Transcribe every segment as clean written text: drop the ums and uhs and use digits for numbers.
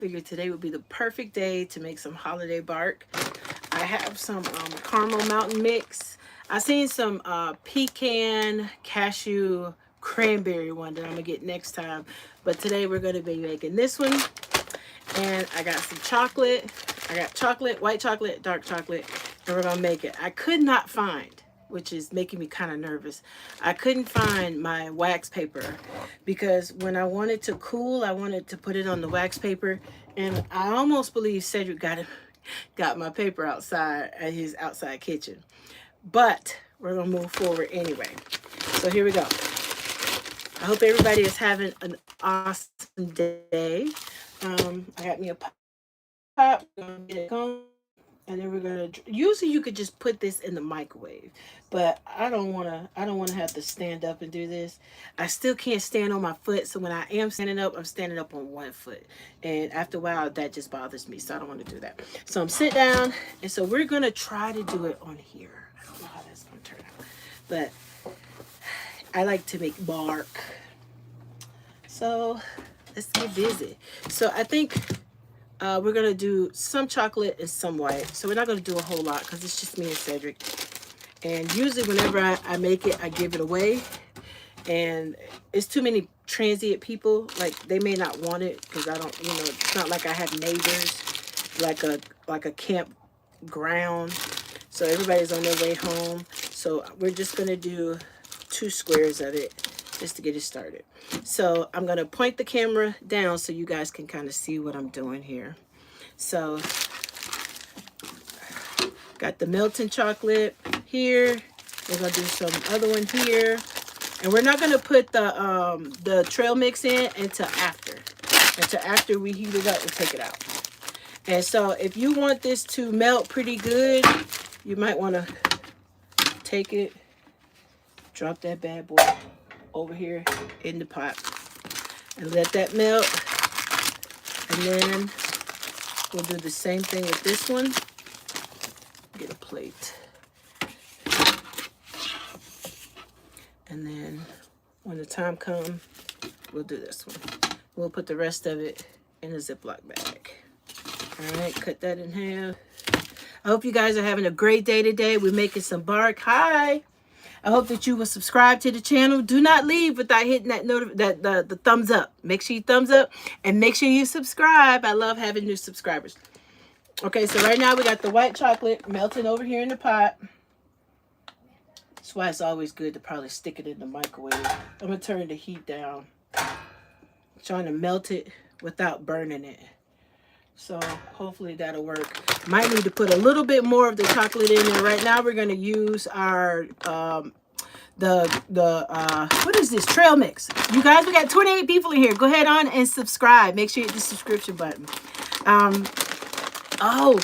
figured today would be the perfect day to make some holiday bark. I have some caramel mountain mix. I seen some pecan cashew cranberry one that I'm gonna get next time, but today we're gonna be making this one. And I got some chocolate. I got chocolate, white chocolate, dark chocolate, and we're gonna make it. I could not find, which is making me kind of nervous. I couldn't find my wax paper because when I wanted to cool, I wanted to put it on the wax paper, and I almost believe Cedric got my paper outside at his outside kitchen. But we're gonna move forward anyway. So here we go. I hope everybody is having an awesome day. I got me a pop. We're gonna get it going, and then we're gonna. Usually, you could just put this in the microwave, but I don't wanna. I don't wanna have to stand up and do this. I still can't stand on my foot, so when I am standing up, I'm standing up on one foot, and after a while, that just bothers me. So I don't want to do that. So I'm sit down, and so we're gonna try to do it on here. I don't know how that's gonna turn out, but I like to make bark. So let's get busy. So I think we're gonna do some chocolate and some white. So we're not gonna do a whole lot because it's just me and Cedric. And usually whenever I make it, I give it away. And it's too many transient people. Like they may not want it because I don't, it's not like I have neighbors like a campground. So everybody's on their way home. So we're just gonna do 2 squares of it just to get it started. So I'm gonna point the camera down so you guys can kind of see what I'm doing here. So got the melting chocolate here. We're gonna do some other one here, and we're not gonna put the trail mix in until after we heat it up and take it out. And so if you want this to melt pretty good, you might want to take it, drop that bad boy over here in the pot and let that melt. And then we'll do the same thing with this one. Get a plate. And then when the time comes, we'll do this one. We'll put the rest of it in a Ziploc bag. All right, cut that in half. I hope you guys are having a great day today. We're making some bark. Hi. I hope that you will subscribe to the channel. Do not leave without hitting the thumbs up. Make sure you thumbs up and make sure you subscribe. I love having new subscribers. Okay, so right now we got the white chocolate melting over here in the pot. That's why it's always good to probably stick it in the microwave. I'm going to turn the heat down. Trying to melt it without burning it. So hopefully that'll work. Might need to put a little bit more of the chocolate in there. Right now we're going to use our what is this, trail mix. You guys, we got 28 people in here. Go ahead on and subscribe. Make sure you hit the subscription button. Oh,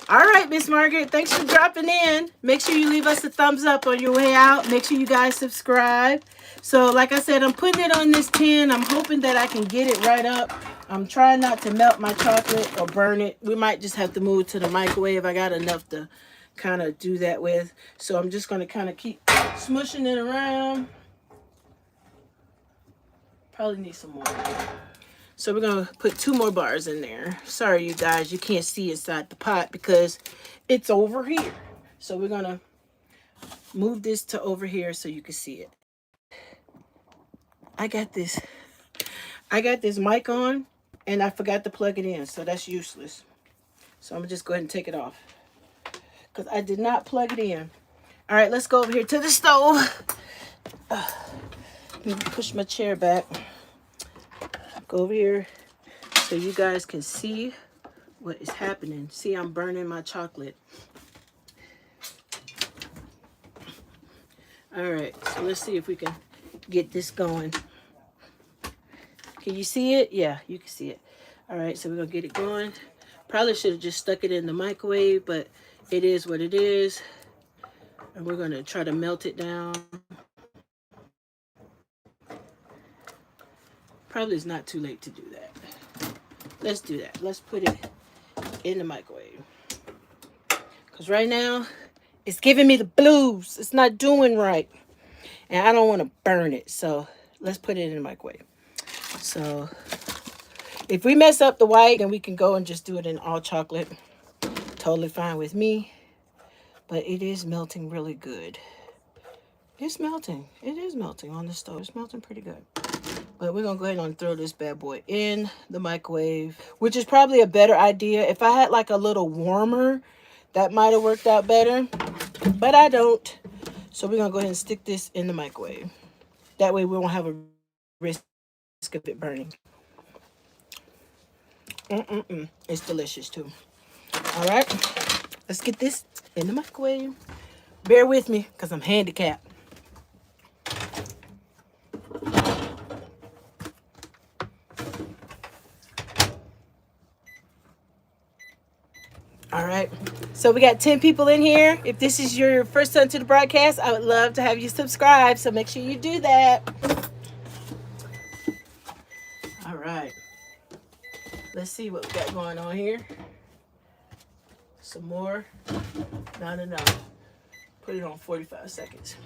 all right, Miss Margaret, thanks for dropping in. Make sure you leave us a thumbs up on your way out. Make sure you guys subscribe. So like I said, I'm putting it on this tin. I'm hoping that I can get it right up. I'm trying not to melt my chocolate or burn it. We might just have to move to the microwave. I got enough to kind of do that with. So I'm just going to kind of keep smushing it around. Probably need some more. So we're going to put 2 more bars in there. Sorry, you guys, you can't see inside the pot because it's over here. So we're going to move this to over here so you can see it. I got this mic on and I forgot to plug it in, so that's useless. So I'm going to just go ahead and take it off because I did not plug it in. All right, let's go over here to the stove. Let me push my chair back. Go over here so you guys can see what is happening. See, I'm burning my chocolate. All right, so let's see if we can get this going. Can you see it? Yeah, you can see it. All right, so we're gonna get it going. Probably should have just stuck it in the microwave, but it is what it is. And we're gonna try to melt it down. Probably it's not too late to do that. Let's do that. Let's put it in the microwave. Because right now, it's giving me the blues. It's not doing right. And I don't want to burn it. So let's put it in the microwave. So If we mess up the white, then we can go and just do it in all chocolate. Totally fine with me. But it is melting really good. It's melting. It is melting on the stove. It's melting pretty good. But we're going to go ahead and throw this bad boy in the microwave, which is probably a better idea. If I had like a little warmer, that might have worked out better. But I don't. So we're going to go ahead and stick this in the microwave. That way we won't have a risk of it burning. It's delicious too. All right. Let's get this in the microwave. Bear with me because I'm handicapped. All right. So we got 10 people in here. If this is your first time to the broadcast, I would love to have you subscribe. So make sure you do that. All right. Let's see what we got going on here. Some more. No. Put it on 45 seconds.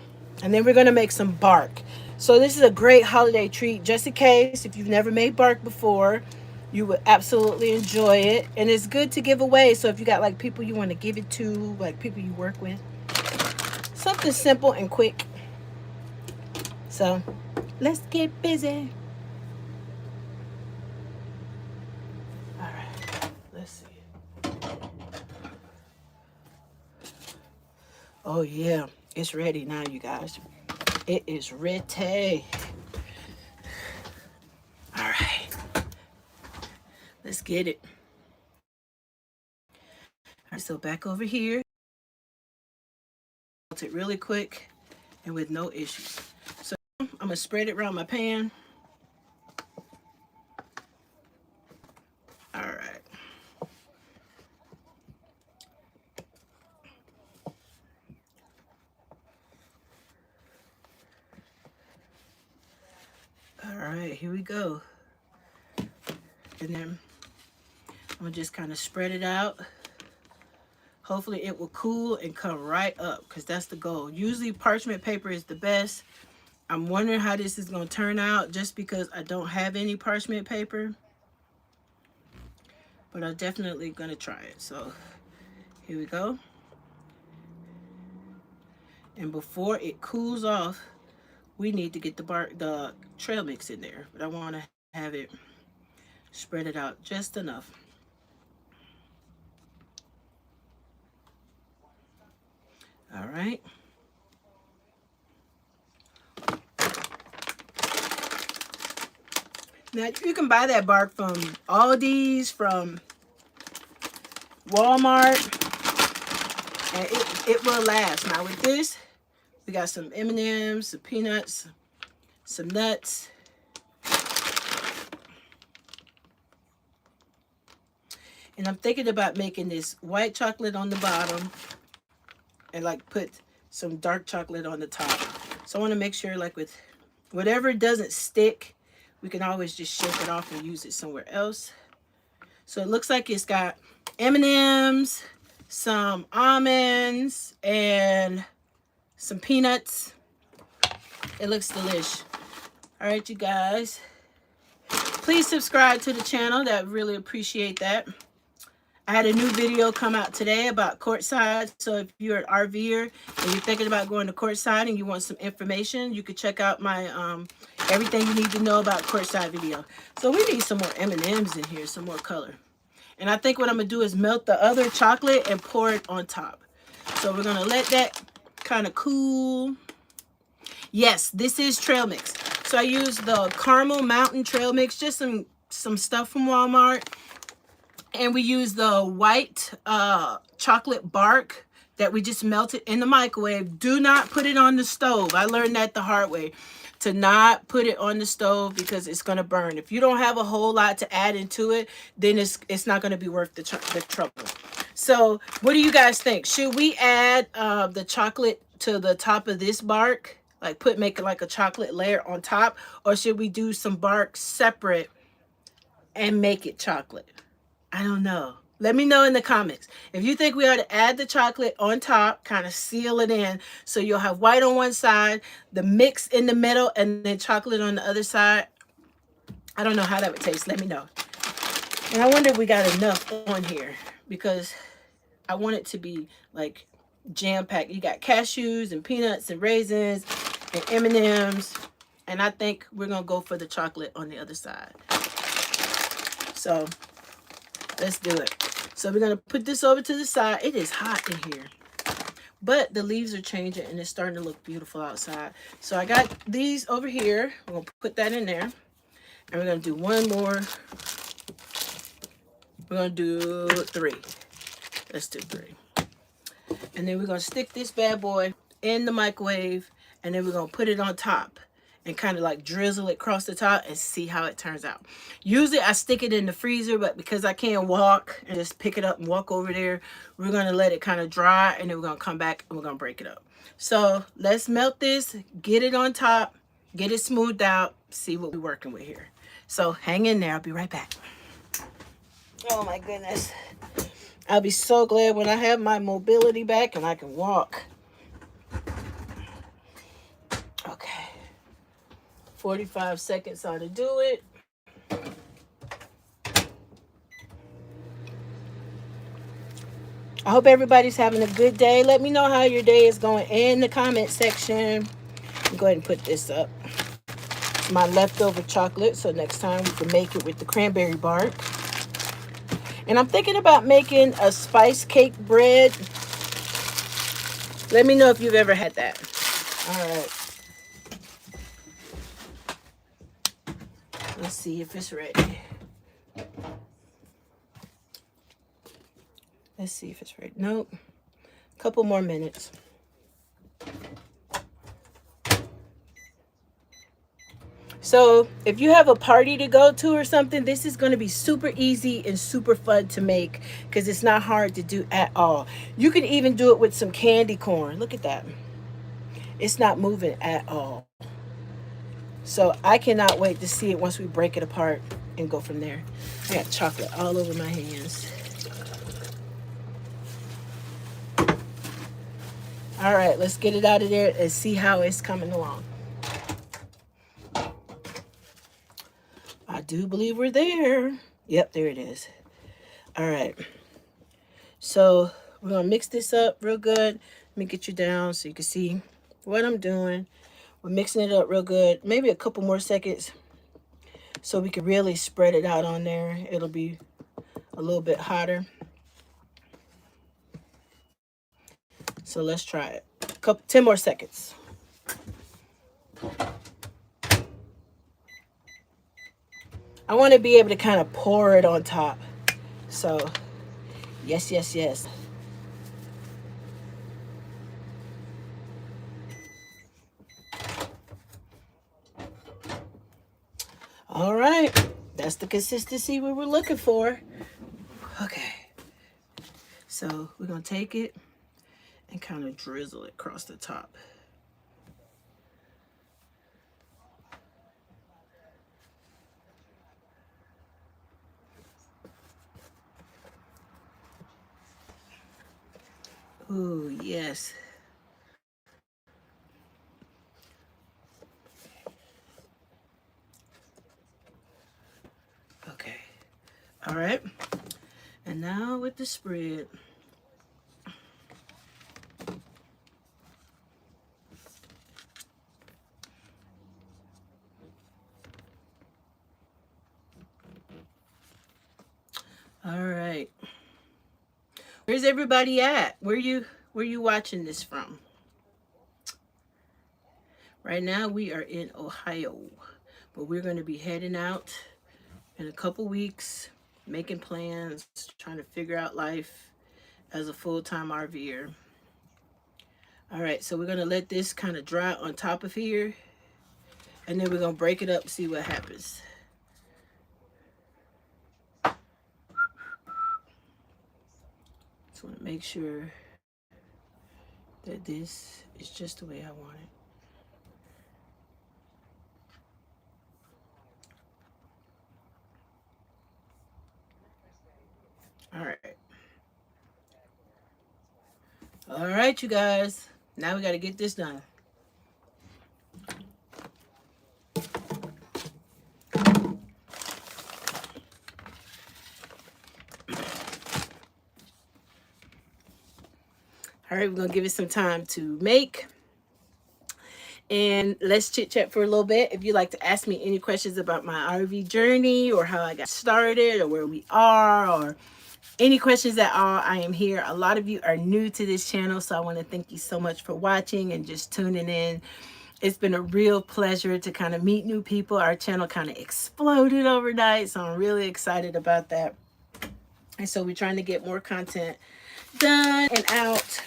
And then we're going to make some bark. So this is a great holiday treat, just in case if you've never made bark before. You would absolutely enjoy it. And it's good to give away. So if you got like people you want to give it to, like people you work with. Something simple and quick. So let's get busy. All right. Let's see. Oh yeah. It's ready now, you guys. It is ready. All right. Let's get it. All right, so back over here. Melt it really quick and with no issues. So I'm going to spread it around my pan. All right. All right, here we go. And then I'm going to just kind of spread it out. Hopefully it will cool and come right up because that's the goal. Usually parchment paper is the best. I'm wondering how this is going to turn out just because I don't have any parchment paper. But I'm definitely going to try it. So here we go. And before it cools off, we need to get the trail mix in there. But I want to have it spread it out just enough. All right. Now you can buy that bark from Aldi's, from Walmart, and it will last. Now with this, we got some M&Ms, some peanuts, some nuts. And I'm thinking about making this white chocolate on the bottom and like put some dark chocolate on the top. So I want to make sure like with whatever doesn't stick, we can always just shake it off and use it somewhere else. So it looks like it's got M&Ms, some almonds, and some peanuts. It looks delish. All right, you guys. Please subscribe to the channel. That really appreciate that. I had a new video come out today about courtside. So if you're an RVer and you're thinking about going to courtside and you want some information, you could check out my everything you need to know about courtside video. So we need some more M&Ms in here, some more color. And I think what I'm going to do is melt the other chocolate and pour it on top. So we're going to let that kind of cool. Yes, this is trail mix. So I used the Caramel Mountain Trail Mix, just some stuff from Walmart. And we use the white chocolate bark that we just melted in the microwave. Do not put it on the stove. I learned that the hard way. To not put it on the stove because it's going to burn. If you don't have a whole lot to add into it, then it's not going to be worth the trouble. So what do you guys think? Should we add the chocolate to the top of this bark? Like make it like a chocolate layer on top? Or should we do some bark separate and make it chocolate? I don't know. Let me know in the comments. If you think we ought to add the chocolate on top, kind of seal it in, so you'll have white on one side, the mix in the middle, and then chocolate on the other side. I don't know how that would taste. Let me know. And I wonder if we got enough on here because I want it to be like jam packed. You got cashews and peanuts and raisins and M&Ms, and I think we're gonna go for the chocolate on the other side. So let's do it. So we're gonna put this over to the side. It is hot in here, but the leaves are changing and it's starting to look beautiful outside. So I got these over here. We're gonna put that in there, and we're gonna do one more. We're gonna do 3. Let's do 3. And then we're going to stick this bad boy in the microwave, and then we're going to put it on top and kind of like drizzle it across the top and see how it turns out. Usually I stick it in the freezer, but because I can't walk and just pick it up and walk over there, we're going to let it kind of dry, and then we're going to come back and we're going to break it up. So let's melt this, get it on top, get it smoothed out, see what we're working with here. So hang in there. I'll be right back. Oh my goodness. I'll be so glad when I have my mobility back and I can walk. Okay. 45 seconds ought to do it. I hope everybody's having a good day. Let me know how your day is going in the comment section. I'll go ahead and put this up. My leftover chocolate, so next time we can make it with the cranberry bark. And I'm thinking about making a spice cake bread. Let me know if you've ever had that. All right. Let's see if it's ready. Let's see if it's ready. Nope. A couple more minutes. So if you have a party to go to or something, this is going to be super easy and super fun to make because it's not hard to do at all. You can even do it with some candy corn. Look at that. It's not moving at all. So I cannot wait to see it once we break it apart and go from there. I got chocolate all over my hands. All right, let's get it out of there and see how it's coming along. I do believe we're there. Yep, there it is. All right. So we're going to mix this up real good. Let me get you down so you can see what I'm doing. We're mixing it up real good. Maybe a couple more seconds so we can really spread it out on there. It'll be a little bit hotter. So let's try it. 10 more seconds. I want to be able to kind of pour it on top. So, yes, yes, yes. All right. That's the consistency we were looking for. Okay. So, we're going to take it and kind of drizzle it across the top. Ooh, yes. Okay. All right. And now with the spread. All right. Where's everybody at? Where you watching this from? Right now we are in Ohio, but we're going to be heading out in a couple weeks, making plans, trying to figure out life as a full-time RVer. All right, so we're going to let this kind of dry on top of here, and then we're going to break it up, see what happens. Just want to make sure that this is just the way I want it. All right. All right, you guys. Now we got to get this done. All right, we're going to give it some time to make. And let's chit chat for a little bit. If you'd like to ask me any questions about my RV journey or how I got started or where we are or any questions at all, I am here. A lot of you are new to this channel, so I want to thank you so much for watching and just tuning in. It's been a real pleasure to kind of meet new people. Our channel kind of exploded overnight, so I'm really excited about that. And so we're trying to get more content done and out.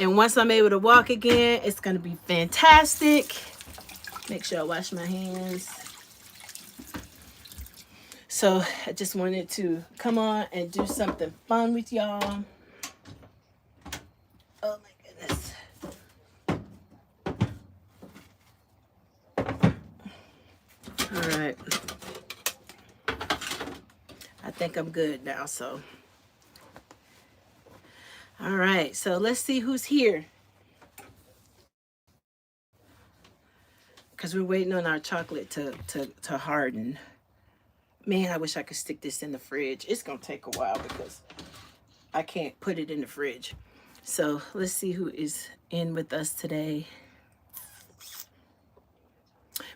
And once I'm able to walk again, it's going to be fantastic. Make sure I wash my hands. So I just wanted to come on and do something fun with y'all. Oh my goodness. All right. I think I'm good now, so. All right, so let's see who's here. Because we're waiting on our chocolate to harden. Man, I wish I could stick this in the fridge. It's going to take a while because I can't put it in the fridge. So let's see who is in with us today.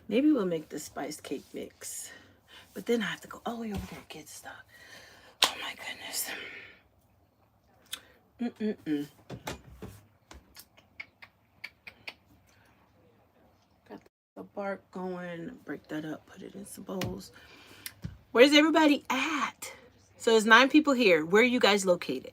Maybe we'll make the spice cake mix. But then I have to go all the way over there and get stuff. Oh my goodness. Got the bark going. Break that up. Put it in some bowls. Where's everybody at? So there's 9 people here. Where are you guys located?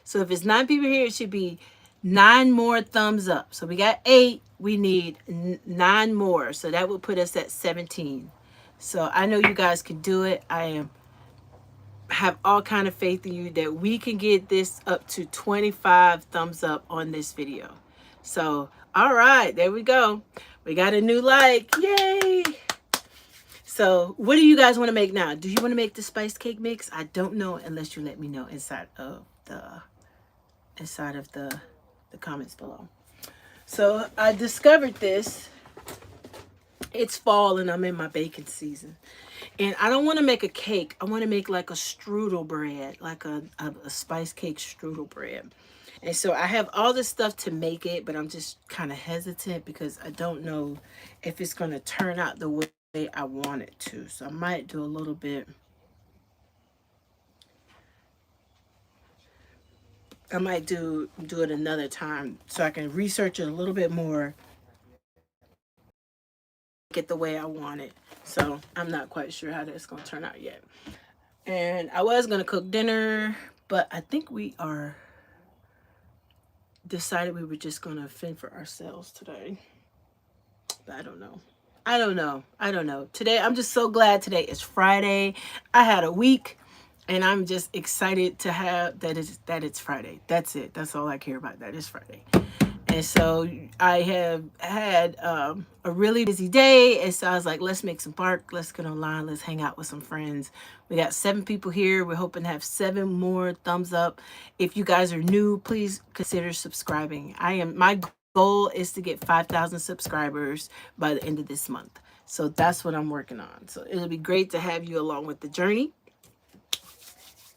So if it's 9 people here, it should be 9 more thumbs up. So we got 8. We need 9 more. So that would put us at 17. So I know you guys can do it. I have all kind of faith in you that we can get this up to 25 thumbs up on this video. So, all right, there we go. We got a new like. Yay! So what do you guys want to make now? Do you want to make the spice cake mix? I don't know unless you let me know inside of the comments below. So I discovered this. It's fall and I'm in my baking season. And I don't want to make a cake. I want to make like a strudel bread, like a spice cake strudel bread. And so I have all this stuff to make it, but I'm just kind of hesitant because I don't know if it's going to turn out the way I want it to. So I might do a little bit. I might do it another time so I can research it a little bit more, get the way I want it. So I'm not quite sure how that's going to turn out yet. And I was going to cook dinner, but I think we are decided we were just going to fend for ourselves today. But I don't know. I don't know. Today, I'm just so glad today is Friday. I had a week and I'm just excited to have that it's Friday. That's it. That's all I care about. That is Friday. And so I have had a really busy day. And so I was like, let's make some bark. Let's get online. Let's hang out with some friends. We got 7 people here. We're hoping to have 7 more thumbs up. If you guys are new, please consider subscribing. My goal is to get 5,000 subscribers by the end of this month. So that's what I'm working on. So it'll be great to have you along with the journey.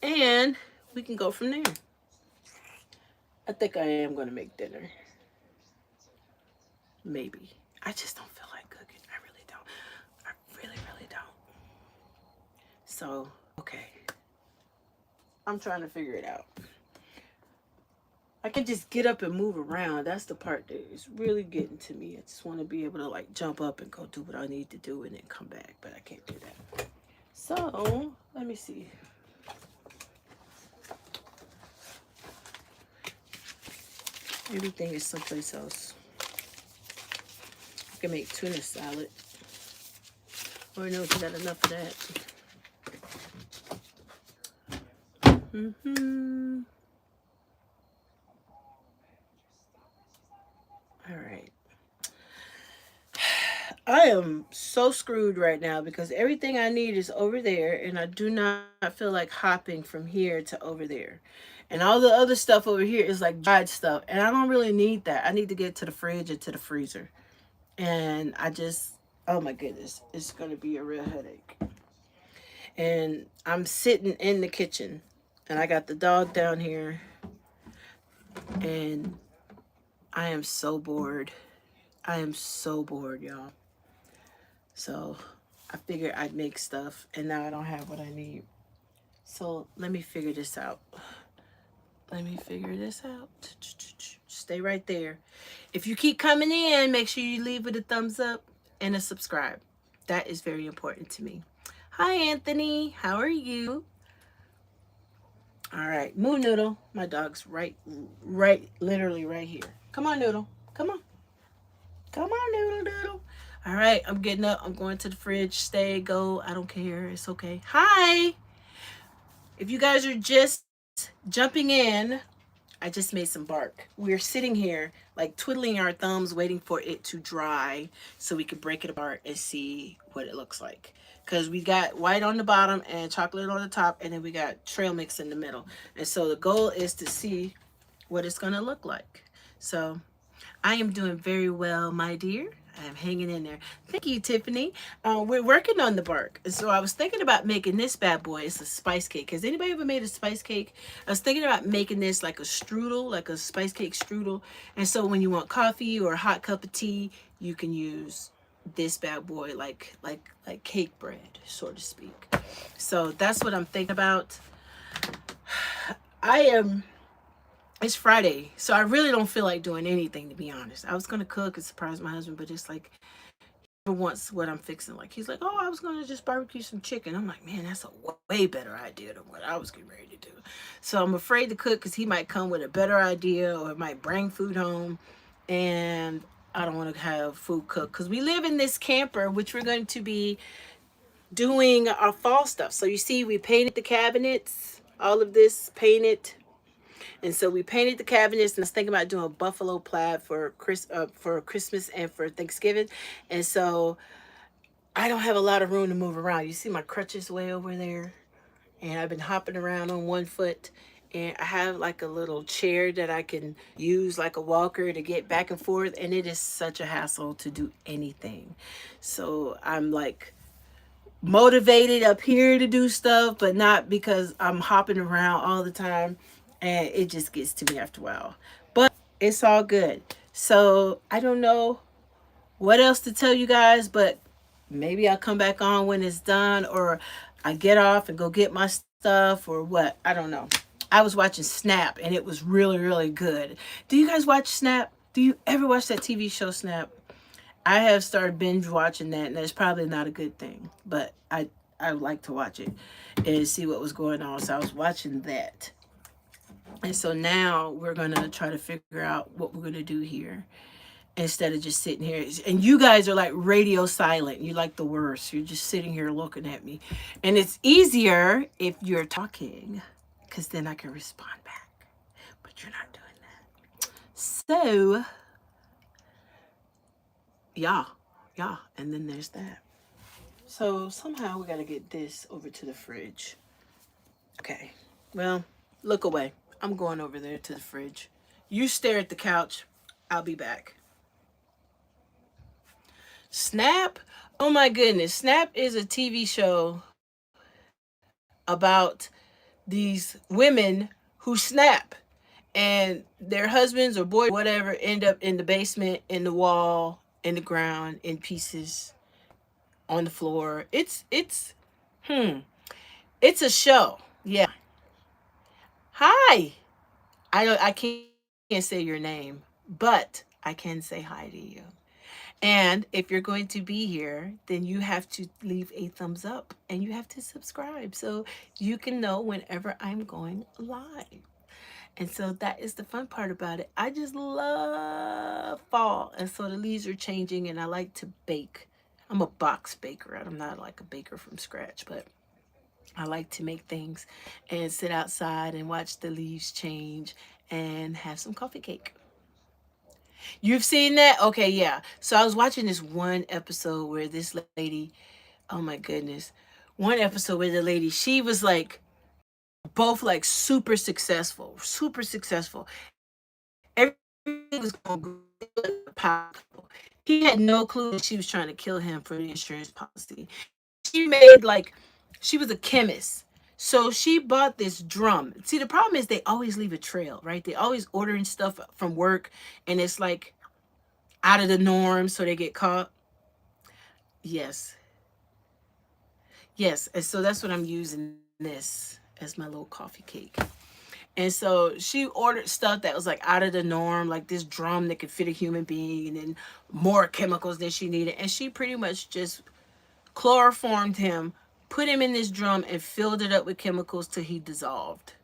And we can go from there. I think I am going to make dinner. Maybe. I just don't feel like cooking. I really don't. I really, really don't. So, okay. I'm trying to figure it out. I can just get up and move around. That's the part that is really getting to me. I just want to be able to like jump up and go do what I need to do and then come back. But I can't do that. So, let me see. Everything is someplace else. I can make tuna salad. Or no, we got enough of that. All right. I am so screwed right now because everything I need is over there and I do not feel like hopping from here to over there. And all the other stuff over here is like dried stuff. And I don't really need that. I need to get to the fridge or to the freezer. And I just, oh my goodness, it's going to be a real headache. And I'm sitting in the kitchen and I got the dog down here. And I am so bored. I am so bored, y'all. So I figured I'd make stuff, and now I don't have what I need. So let me figure this out. Let me figure this out. Stay right there. If you keep coming in, make sure you leave with a thumbs up and a subscribe. That is very important to me. Hi, Anthony. How are you? All right. Moo Noodle. My dog's literally right here. Come on, Noodle. Come on. Come on, Noodle Doodle. All right. I'm getting up. I'm going to the fridge. Stay, go. I don't care. It's okay. Hi. If you guys are just jumping in, I just made some bark. We're sitting here like twiddling our thumbs waiting for it to dry so we could break it apart and see what it looks like. Because we got white on the bottom and chocolate on the top, and then we got trail mix in the middle. And so the goal is to see what it's going to look like. So I am doing very well, my dear. I am hanging in there. Thank you, Tiffany. We're working on the bark. So I was thinking about making this bad boy. It's a spice cake. Has anybody ever made a spice cake? I was thinking about making this like a strudel, like a spice cake strudel. And so when you want coffee or a hot cup of tea, you can use this bad boy like cake bread, so to speak. So that's what I'm thinking about. I am It's Friday, so I really don't feel like doing anything, to be honest. I was gonna cook and surprise my husband, but it's like he never wants what I'm fixing. Like he's like, "Oh, I was gonna just barbecue some chicken." I'm like, "Man, that's a way better idea than what I was getting ready to do." So I'm afraid to cook because he might come with a better idea or might bring food home, and I don't want to have food cooked because we live in this camper, which we're going to be doing our fall stuff. So you see, we painted the cabinets, all of this painted, and so we painted the cabinets, and I was thinking about doing buffalo plaid for Christmas and for Thanksgiving. And so I don't have a lot of room to move around. You see my crutches way over there, and I've been hopping around on one foot. And I have like a little chair that I can use like a walker to get back and forth. And it is such a hassle to do anything. So I'm like motivated up here to do stuff, but not because I'm hopping around all the time. And it just gets to me after a while. But it's all good. So I don't know what else to tell you guys, but maybe I'll come back on when it's done, or I get off and go get my stuff, or what. I don't know. I was watching Snap and it was really, really good. Do you guys watch Snap? Do you ever watch that TV show Snap? I have started binge watching that, and that's probably not a good thing, but I like to watch it and see what was going on. So I was watching that. And so now we're going to try to figure out what we're going to do here instead of just sitting here. And you guys are like radio silent. You're like the worst. You're just sitting here looking at me. And it's easier if you're talking because then I can respond back. But you're not doing that. So, yeah, yeah. And then there's that. So somehow we got to get this over to the fridge. Okay. Well, look away. I'm going over there to the fridge. You stare at the couch. I'll be back. Snap? Oh my goodness. Snap is a TV show about these women who snap, and their husbands or boy whatever end up in the basement, in the wall, in the ground, in pieces, on the floor. Hmm. It's a show. Yeah. Hi. I can't say your name, but I can say hi to you. And if you're going to be here, then you have to leave a thumbs up and you have to subscribe so you can know whenever I'm going live. And so that is the fun part about it. I just love fall. And so the leaves are changing, and I like to bake. I'm a box baker. I'm not like a baker from scratch, but I like to make things and sit outside and watch the leaves change and have some coffee cake. You've seen that? Okay, yeah. So I was watching this one episode where this lady, oh my goodness, one episode where the lady, she was like, both like super successful, super successful. Everything was going great. He had no clue that she was trying to kill him for the insurance policy. She made like, she was a chemist. So she bought this drum. See, the problem is they always leave a trail, right? They always ordering stuff from work and it's like out of the norm, so they get caught. Yes. Yes. And so that's what I'm using this as my little coffee cake. And so she ordered stuff that was like out of the norm, like this drum that could fit a human being, and then more chemicals than she needed. And she pretty much just chloroformed him, put him in this drum, and filled it up with chemicals till he dissolved.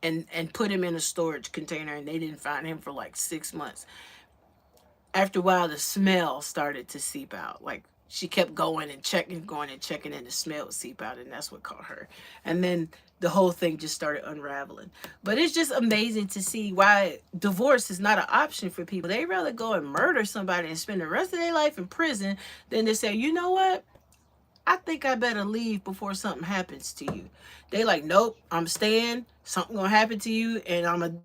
And put him in a storage container, and they didn't find him for like 6 months. After a while, the smell started to seep out. Like she kept going and checking, and the smell would seep out, and that's what caught her. And then the whole thing just started unraveling. But it's just amazing to see why divorce is not an option for people. They rather go and murder somebody and spend the rest of their life in prison than to say, you know what? I think I better leave before something happens to you. They like, nope, I'm staying. Something gonna happen to you, and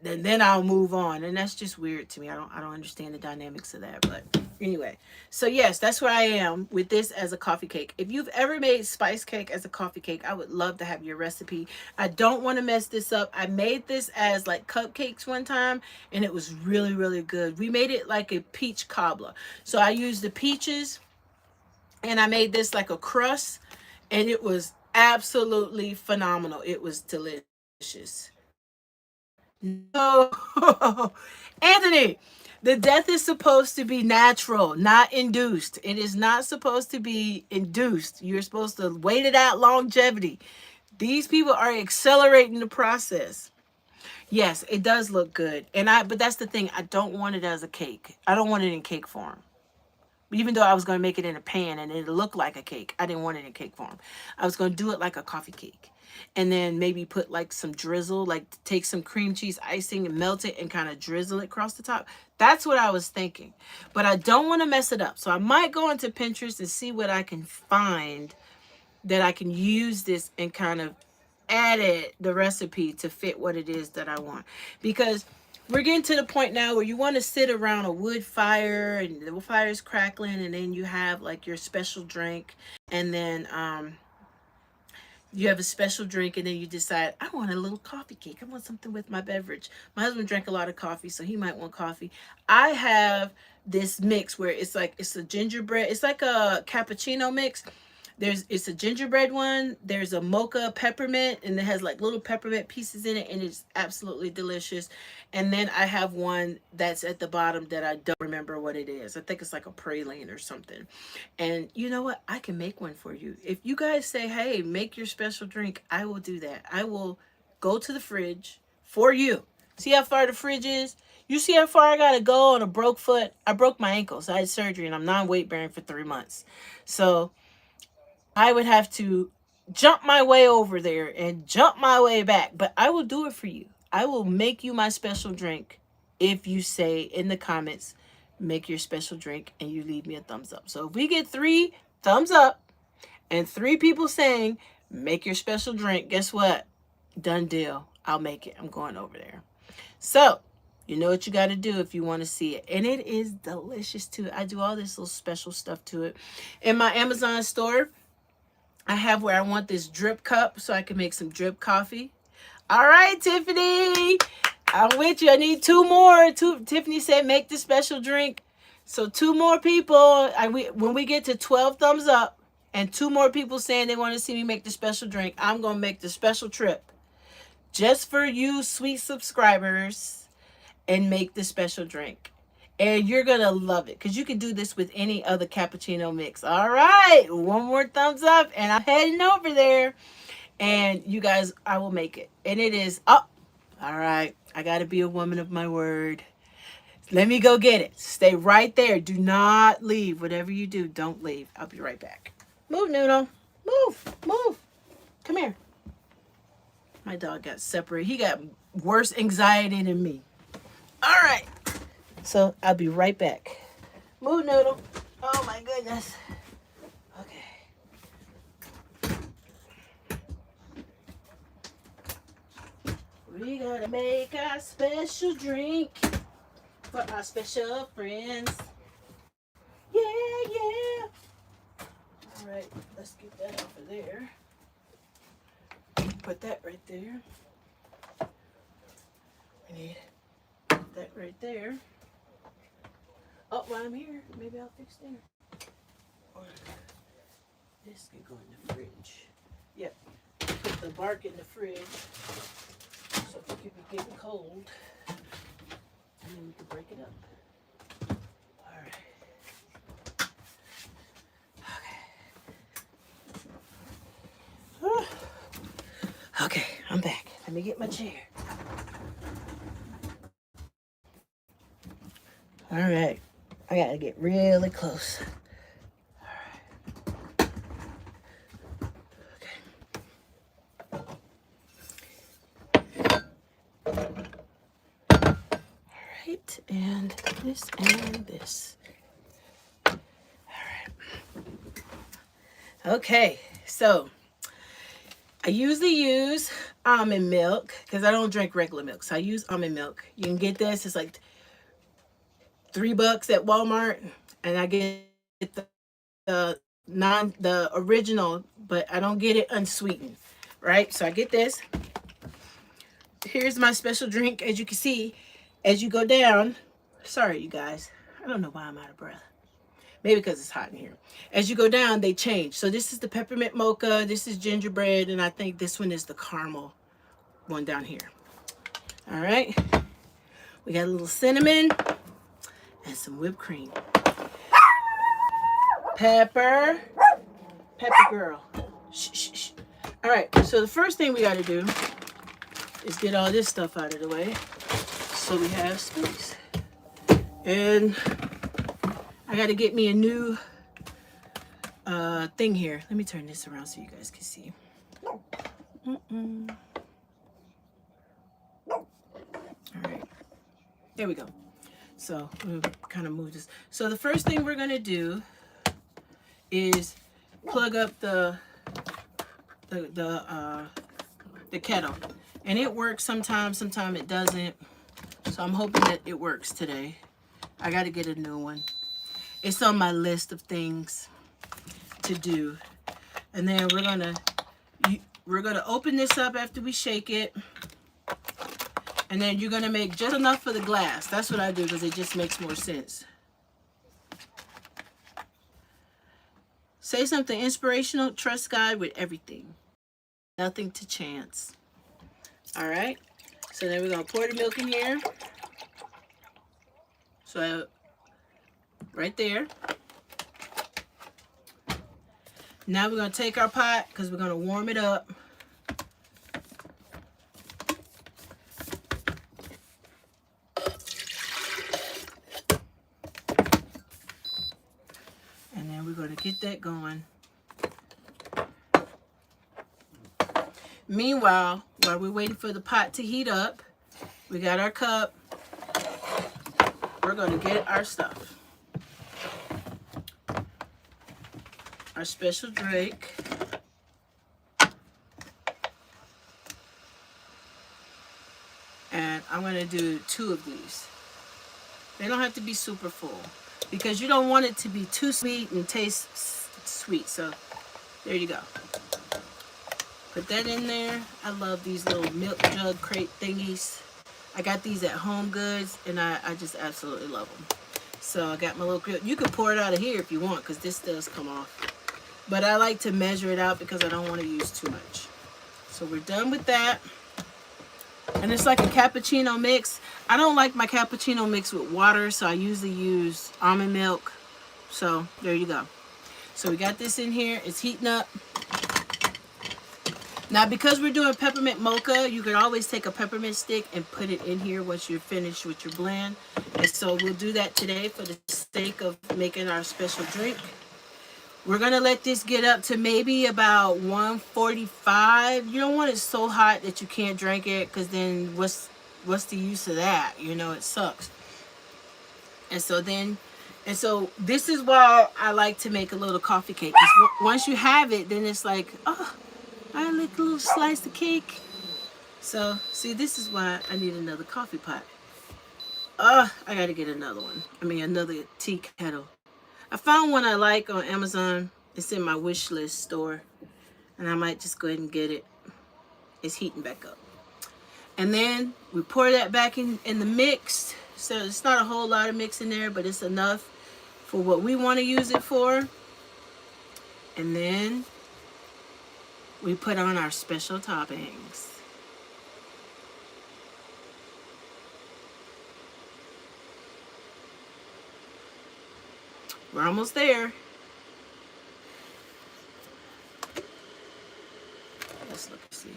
then I'll move on. And that's just weird to me. I don't understand the dynamics of that. But anyway, so yes, that's where I am with this as a coffee cake. If you've ever made spice cake as a coffee cake, I would love to have your recipe. I don't want to mess this up. I made this as like cupcakes one time, and it was really, really good. We made it like a peach cobbler. So I used the peaches, and I made this like a crust, and it was absolutely phenomenal. It was delicious. No, Anthony, the death is supposed to be natural, not induced. It is not supposed to be induced. You're supposed to wait it out, longevity. These people are accelerating the process. Yes, it does look good. But that's the thing. I don't want it as a cake. I don't want it in cake form. Even though I was going to make it in a pan and it looked like a cake, I didn't want it in cake form. I was going to do it like a coffee cake. And then maybe put like some drizzle, like take some cream cheese icing and melt it and kind of drizzle it across the top. That's what I was thinking. But I don't want to mess it up. So I might go into Pinterest and see what I can find that I can use this and kind of added the recipe to fit what it is that I want. Because we're getting to the point now where you want to sit around a wood fire and the fire is crackling, and then you have like your special drink, and then you have a special drink, and then you decide, I want a little coffee cake. I want something with my beverage. My husband drank a lot of coffee, so he might want coffee. I have this mix where it's a gingerbread. It's like a cappuccino mix. It's a gingerbread one. There's a mocha peppermint, and it has like little peppermint pieces in it, and it's absolutely delicious. And then I have one that's at the bottom that I don't remember what it is. I think it's like a praline or something. And you know what? I can make one for you. If you guys say, hey, make your special drink, I will do that. I will go to the fridge for you. See how far the fridge is? You see how far I gotta go on a broke foot? I broke my ankle, so I had surgery, and I'm non-weight bearing for 3 months. So I would have to jump my way over there and jump my way back, but I will do it for you. I will make you my special drink if you say in the comments, make your special drink, and you leave me a thumbs up. So if we get 3 thumbs up and 3 people saying, make your special drink, guess what? Done deal. I'll make it. I'm going over there. So you know what you got to do if you want to see it. And it is delicious too. I do all this little special stuff to it. In my Amazon store, I have where I want this drip cup so I can make some drip coffee. All right, Tiffany, I'm with you. I need 2 more. Tiffany said make the special drink. So 2 more people. When we get to 12 thumbs up and 2 more people saying they want to see me make the special drink, I'm going to make the special trip just for you sweet subscribers and make the special drink. And you're going to love it because you can do this with any other cappuccino mix. All right. 1 more thumbs up and I'm heading over there. And you guys, I will make it. And it is up. All right. I got to be a woman of my word. Let me go get it. Stay right there. Do not leave. Whatever you do, don't leave. I'll be right back. Move, Noodle. Move. Move. Come here. My dog got separated. He got worse anxiety than me. All right. So I'll be right back. Move, Noodle. Oh my goodness. Okay. We gotta make our special drink for our special friends. Yeah, yeah. All right, let's get that off of there. put that right there. We need that right there. Oh, while I'm here, maybe I'll fix dinner. Or this could go in the fridge. Yep. Put the bark in the fridge so it could be getting cold. And then we can break it up. All right. Okay. Okay, I'm back. Let me get my chair. All right. I gotta get really close. And this and this. All right. Okay, so I usually use almond milk because I don't drink regular milk. So I use almond milk. You can get this. It's like $3 at Walmart, and I get the original, but I don't get it unsweetened. Right? So I get this. Here's my special drink. As you can see, as you go down. Sorry, you guys. I don't know why I'm out of breath. Maybe because it's hot in here. As you go down, they change. So this is the peppermint mocha. This is gingerbread. And I think this one is the caramel one down here. All right. We got a little cinnamon and some whipped cream. Pepper. Pepper girl. Shh, shh, shh. All right. So the first thing we got to do is get all this stuff out of the way so we have space. And I got to get me a new thing here. Let me turn this around so you guys can see. All right. There we go. So we'll kind of move this. So the first thing we're going to do is plug up the kettle. And it works sometimes it doesn't. So I'm hoping that it works today. I got to get a new one. It's on my list of things to do. And then we're gonna open this up after we shake it. And then you're gonna make just enough for the glass. That's what I do because it just makes more sense. Say something inspirational. Trust God with everything. Nothing to chance. All right. So then we're gonna pour the milk in here. So right there. Now we're going to take our pot because we're going to warm it up. And then we're going to get that going. Meanwhile, while we're waiting for the pot to heat up, we got our cup. We're going to get our stuff. Our special drink. And I'm going to do 2 of these. They don't have to be super full because you don't want it to be too sweet and taste sweet. So there you go. Put that in there. I love these little milk jug crate thingies. I got these at Home Goods and I just absolutely love them. So I got my little grill. You can pour it out of here if you want because this does come off. But I like to measure it out because I don't want to use too much. So we're done with that. And it's like a cappuccino mix. I don't like my cappuccino mix with water, so I usually use almond milk. So there you go. So we got this in here. It's heating up. Now because we're doing peppermint mocha, you can always take a peppermint stick and put it in here once you're finished with your blend. And so we'll do that today for the sake of making our special drink. We're going to let this get up to maybe about 145. You don't want it so hot that you can't drink it because then what's the use of that? You know, it sucks. And so this is why I like to make a little coffee cake. Because once you have it, then it's like, oh, I like a little slice of cake. So, see, this is why I need another coffee pot. I got to get another one. Another tea kettle. I found one I like on Amazon. It's in my wish list store. And I might just go ahead and get it. It's heating back up. And then we pour that back in the mix. So it's not a whole lot of mix in there, but it's enough for what we want to use it for. And then we put on our special toppings. We're almost there. Let's look and see.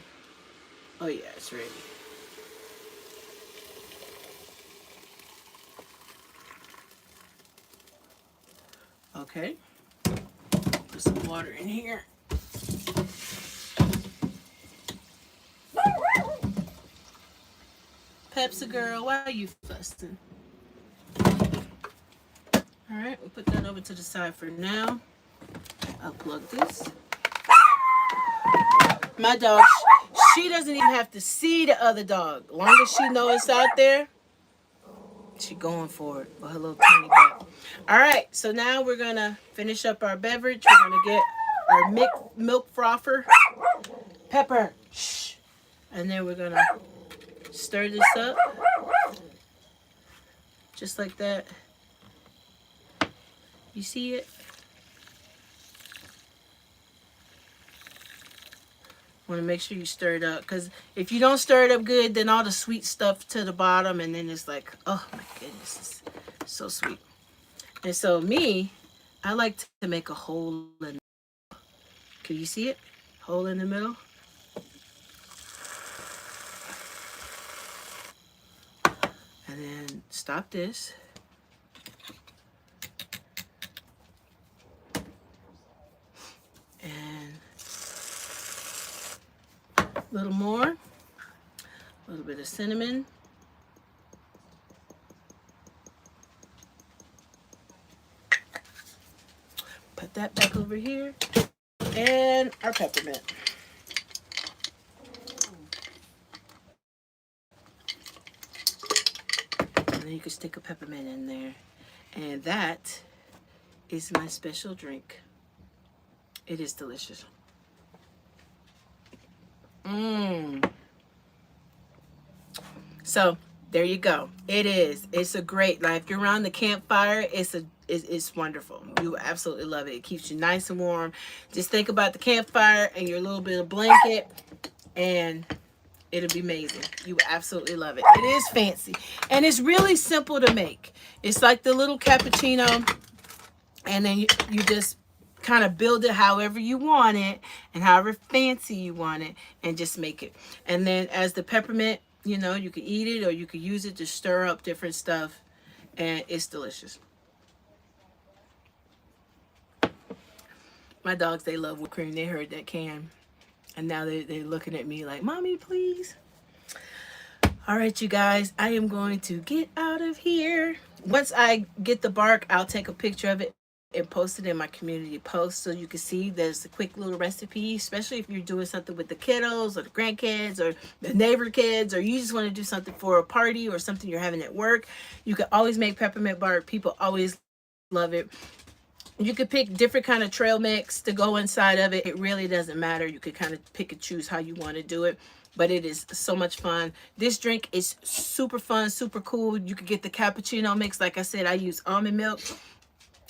Oh yeah, it's ready. Okay. Put some water in here. Pepsi girl, why are you fussing? Alright, we'll put that over to the side for now. I'll plug this. My dog, she doesn't even have to see the other dog. As long as she knows it's out there, she going for it with her little tiny butt. Alright, so now we're going to finish up our beverage. We're going to get our milk frother. Pepper, shh. And then we're going to stir this up. Just like that. You see it? Want to make sure you stir it up, because if you don't stir it up good, then all the sweet stuff to the bottom, and then it's like, oh my goodness, it's so sweet. And so I like to make a hole in the middle. Can you see it? Hole in the middle. And then stop this. And a little more. A little bit of cinnamon. Put that back over here. And our peppermint. And then you can stick a peppermint in there. And that is my special drink. It is delicious. So there you go. It's a great, like if you're around the campfire, it's wonderful. You absolutely love it. It keeps you nice and warm. Just think about the campfire and your little bit of blanket, and it'll be amazing. You absolutely love it. It is fancy, and it's really simple to make. It's like the little cappuccino, and then you just kind of build it however you want it and however fancy you want it, and just make it. And then as the peppermint, you know, you can eat it or you can use it to stir up different stuff, and it's delicious. My dogs, they love whipped cream. They heard that can, and now they're looking at me like, Mommy, please. All right, you guys, I am going to get out of here. Once I get the bark, I'll take a picture of it and post it in my community post so you can see there's a quick little recipe, especially if you're doing something with the kiddos or the grandkids or the neighbor kids, or you just want to do something for a party or something you're having at work. You can always make peppermint bark. People always love it. You could pick different kind of trail mix to go inside of it. It really doesn't matter. You could kind of pick and choose how you want to do it, but it is so much fun. This drink is super fun, super cool. You could get the cappuccino mix. Like I said, I use almond milk.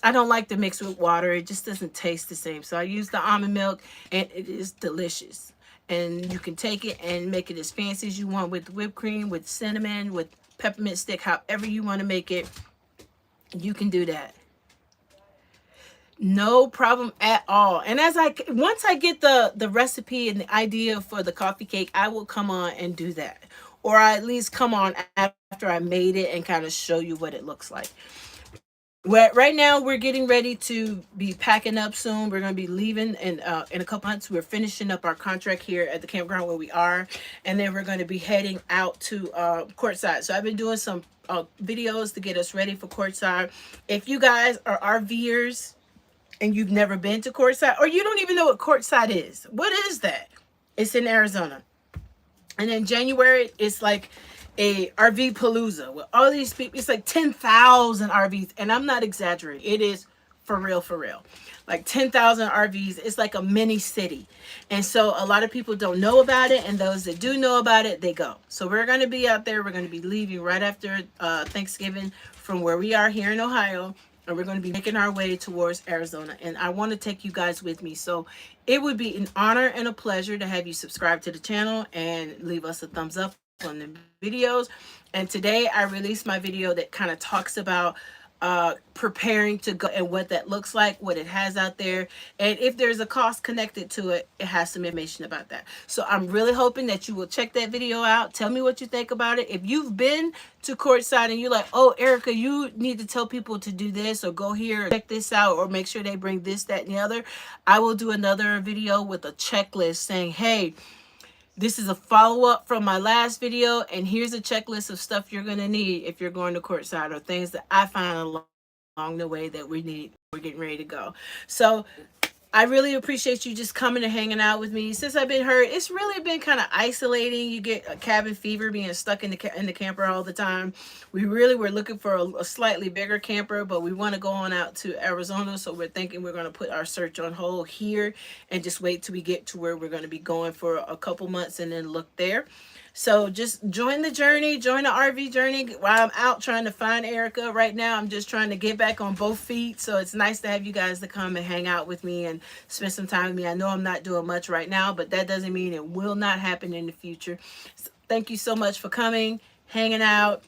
I don't like to mix with water. It just doesn't taste the same. So I use the almond milk, and it is delicious. And you can take it and make it as fancy as you want with whipped cream, with cinnamon, with peppermint stick, however you want to make it. You can do that. No problem at all. And once I get the recipe and the idea for the coffee cake, I will come on and do that. Or I at least come on after I made it and kind of show you what it looks like. Right now we're getting ready to be packing up soon. We're going to be leaving in a couple months. We're finishing up our contract here at the campground where we are, and then we're going to be heading out to Courtside. So I've been doing some videos to get us ready for Courtside. If you guys are RVers and you've never been to Courtside, or you don't even know what Courtside is, what is that? It's in Arizona. And in January, it's like a RV palooza with all these people. It's like 10,000 RVs, and I'm not exaggerating. It is for real, for real. Like 10,000 RVs. It's like a mini city. And so a lot of people don't know about it. And those that do know about it, they go. So we're going to be out there. We're going to be leaving right after Thanksgiving from where we are here in Ohio. And we're going to be making our way towards Arizona. And I want to take you guys with me. So it would be an honor and a pleasure to have you subscribe to the channel and leave us a thumbs up on the videos. And today I released my video that kind of talks about preparing to go and what that looks like, what it has out there, and if there's a cost connected to it, it has some information about that. So I'm really hoping that you will check that video out. Tell me what you think about it. If you've been to courtside and you're like, oh, Erica, you need to tell people to do this or go here or check this out or make sure they bring this, that, and the other, I will do another video with a checklist saying, hey, this is a follow-up from my last video, and here's a checklist of stuff you're going to need if you're going to courtside, or things that I find along the way that we're getting ready to go. So I really appreciate you just coming and hanging out with me. Since I've been hurt, it's really been kind of isolating. You get a cabin fever being stuck in the camper all the time. We really were looking for a slightly bigger camper, but we want to go on out to Arizona, so we're thinking we're going to put our search on hold here and just wait till we get to where we're going to be going for a couple months and then look there. So just join the journey, join the RV journey while I'm out trying to find Erica. Right now, I'm just trying to get back on both feet. So it's nice to have you guys to come and hang out with me and spend some time with me. I know I'm not doing much right now, but that doesn't mean it will not happen in the future. So thank you so much for coming, hanging out,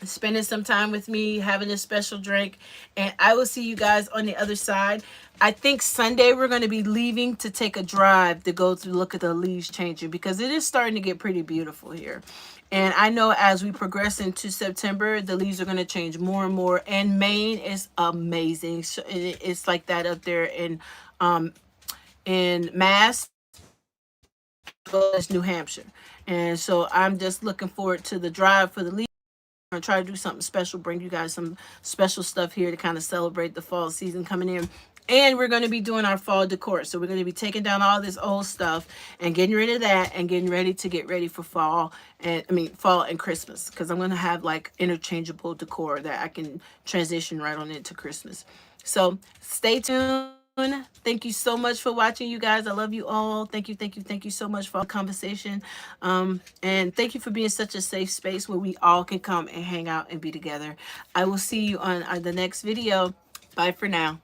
spending some time with me, having a special drink, and I will see you guys on the other side. I think Sunday we're going to be leaving to take a drive to go to look at the leaves changing, because it is starting to get pretty beautiful here. And I know as we progress into September, the leaves are going to change more and more. And Maine is amazing. It's like that up there in Mass, as well as New Hampshire. And so I'm just looking forward to the drive for the leaves. I'm going to try to do something special, bring you guys some special stuff here to kind of celebrate the fall season coming in. And we're going to be doing our fall decor. So we're going to be taking down all this old stuff and getting rid of that and getting ready to get ready for fall and Christmas. Because I'm going to have like interchangeable decor that I can transition right on into Christmas. So stay tuned. Thank you so much for watching, you guys. I love you all. Thank you so much for our conversation. And thank you for being such a safe space where we all can come and hang out and be together. I will see you on the next video. Bye for now.